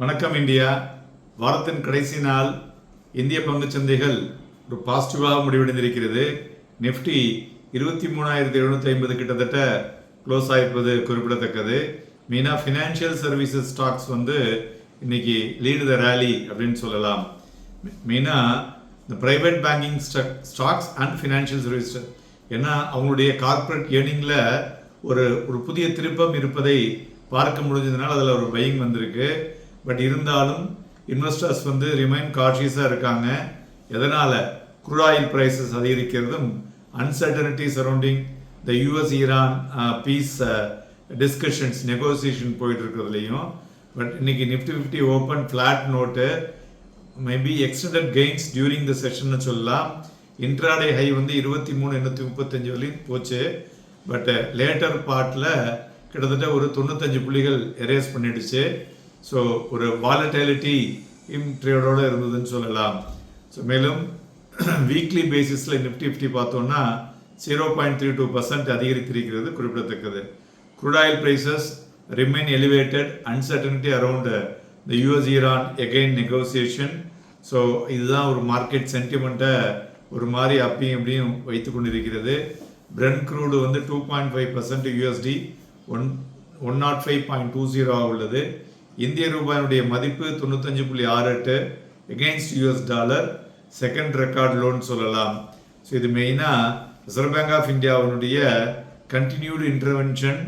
வணக்கம் இந்தியா. வாரத்தின் கடைசி நாள் இந்திய பங்குச் சந்தைகள் ஒரு பாசிட்டிவாக முடிவடைந்திருக்கிறது. நிஃப்டி 23,750 கிட்டத்தட்ட க்ளோஸ் ஆகிருப்பது குறிப்பிடத்தக்கது. மெயினாக ஃபினான்ஷியல் சர்வீசஸ் ஸ்டாக்ஸ் இன்னைக்கு லீடு த ரேலி அப்படின்னு சொல்லலாம். மெயினாக இந்த private banking stocks and financial service, ஏன்னா அவங்களுடைய கார்ப்பரேட் ஏர்னிங்கில் ஒரு புதிய திருப்பம் இருப்பதை பார்க்க முடிஞ்சதுனால அதில் ஒரு பையிங் வந்திருக்கு. பட் இருந்தாலும் இன்வெஸ்டர்ஸ் ரிமைன் காஷியஸாக இருக்காங்க. எதனால்? க்ரூட் ஆயில் ப்ரைஸஸ் அதிகரிக்கிறதும், uncertainty surrounding the US Iran peace discussions negotiation போயிட்டு இருக்கிறதுலையும். பட் இன்னைக்கு Nifty 50 open flat note, maybe extended gains during the செஷன்னு சொல்லலாம். இன்ட்ராடே ஹை 23,835 வரையும் போச்சு. பட் லேட்டர் பார்ட்டில் கிட்டத்தட்ட ஒரு 95 புள்ளிகள் எரேஸ் பண்ணிடுச்சு. ஸோ ஒரு வாலட்டிலிட்டி ட்ரேடோடு இருந்ததுன்னு சொல்லலாம். ஸோ மேலும் வீக்லி பேசிஸில் நிஃப்டி 50 பார்த்தோன்னா 0.32% அதிகரித்திருக்கிறது குறிப்பிடத்தக்கது. Crude oil prices remain elevated, uncertainty around the US Iran again negotiation. So இதுதான் ஒரு மார்க்கெட் சென்டிமெண்ட்டை ஒரு மாதிரி அப்பயும் இப்படியும் வைத்து கொண்டிருக்கிறது. பிரெண்ட் க்ரூடு 2.5% யூஎஸ்டி 105.20 உள்ளது. இந்திய ரூபாயினுடைய மதிப்பு 95.68 against US dollar, second record லோன்னு சொல்லலாம். ஸோ இது மெயினாக ரிசர்வ் பேங்க் ஆஃப் இந்தியாவினுடைய கண்டினியூடு இன்டர்வென்ஷன்.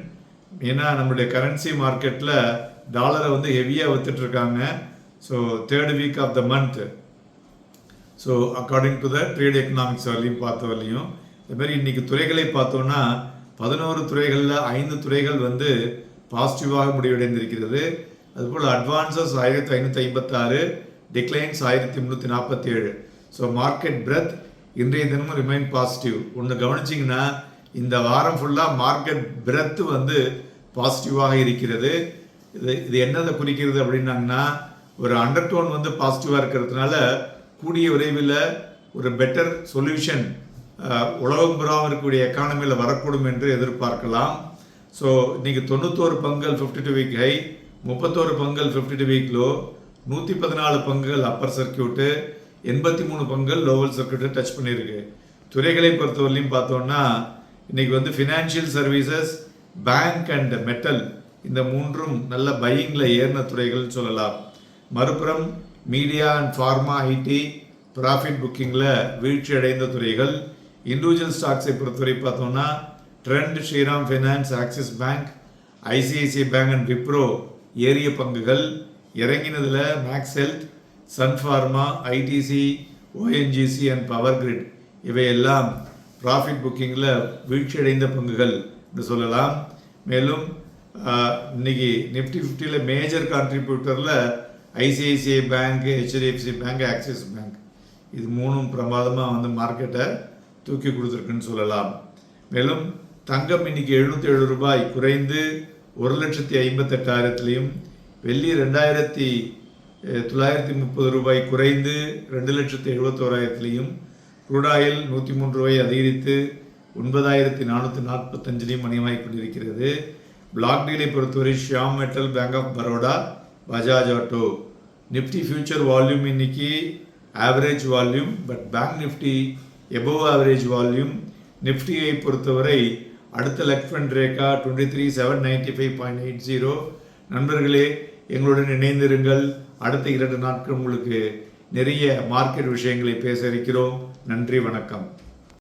ஏன்னா நம்மளுடைய கரன்சி மார்க்கெட்டில் டாலரை ஹெவியாக வித்துட்ருக்காங்க. So third week of the month, so according to the trade economics வரலையும் பார்த்த வரலையும். இதுமாதிரி இன்றைக்கி துறைகளை பார்த்தோன்னா 11 துறைகளில் 5 துறைகள் பாசிட்டிவாக முடிவடைந்திருக்கிறது. அதுபோல் advances 1556, declines 1347. So market breadth இன்றைய தினமும் ரிமைன் பாசிட்டிவ். ஒன்று கவனிச்சிங்கன்னா இந்த வாரம் ஃபுல்லாக மார்க்கெட் பிரெத் பாசிட்டிவாக இருக்கிறது. இது என்னதை குறிக்கிறது அப்படின்னாங்கன்னா, ஒரு அண்டர்டோன் பாசிட்டிவாக இருக்கிறதுனால கூடிய விரைவில் ஒரு பெட்டர் சொல்யூஷன் உலகம் புறாமல் இருக்கக்கூடிய எக்கானமியில் வரக்கூடும் என்று எதிர்பார்க்கலாம். ஸோ இன்றைக்கி 91 பங்குகள் 52 வீக் ஹை, 31 பங்குகள் 52 வீக் லோ, 114 பங்குகள் அப்பர் சர்க்கியூட்டு, 83 பங்குகள் லோவல் சர்க்கியூட்டை டச் பண்ணியிருக்கு. துறைகளை பொறுத்தவரையிலையும் பார்த்தோன்னா இன்றைக்கி financial services, bank and metal, இந்த மூன்றும் நல்ல பையிங்கில் ஏறின துறைகள்னு சொல்லலாம். மறுபுறம் media and pharma, IT profit புக்கிங்கில் வீழ்ச்சி அடைந்த துறைகள். இண்டிவிஜுவல் ஸ்டாக்ஸை பொறுத்தவரை பார்த்தோன்னா Trent, Shriram finance, Axis bank, ICICI bank and Wipro ஏறிய பங்குகள். இறங்கினதில் Max Health, Sun Pharma, ITC, ONGC and Power Grid இவையெல்லாம் ப்ராஃபிட் புக்கிங்கில் வீழ்ச்சி அடைந்த பங்குகள் என்று சொல்லலாம். மேலும் இன்னைக்கு நிஃப்டி 50 மேஜர் கான்ட்ரிபியூட்டரில் ICICI bank, HDFC bank, axis bank, இது மூணும் பிரமாதமாக மார்க்கெட்டை தூக்கி கொடுத்துருக்குன்னு சொல்லலாம். மேலும் தங்கம் இன்னைக்கு 77 ரூபாய் குறைந்து 1,58,000, வெள்ளி 2,930 ரூபாய் குறைந்து 2,71,000, க்ரூட் ஆயில் 103 ரூபாய் அதிகரித்து 9,445 மணியமாகி கொண்டிருக்கிறது. பிளாக் டீலை பொறுத்தவரை Shyam metal, bank of Baroda, Bajaj auto. Nifty future volume இன்னைக்கு average volume, but bank Nifty above average volume. நிஃப்டியை பொறுத்தவரை அடுத்த லெஃப்ட் ரேகா 23,795.80. நண்பர்களே, எங்களுடன் இணைந்திருங்கள். அடுத்த 2 நாட்கள் உங்களுக்கு நிறைய மார்க்கெட் விஷயங்களை பேச இருக்கிறோம். நன்றி, வணக்கம்.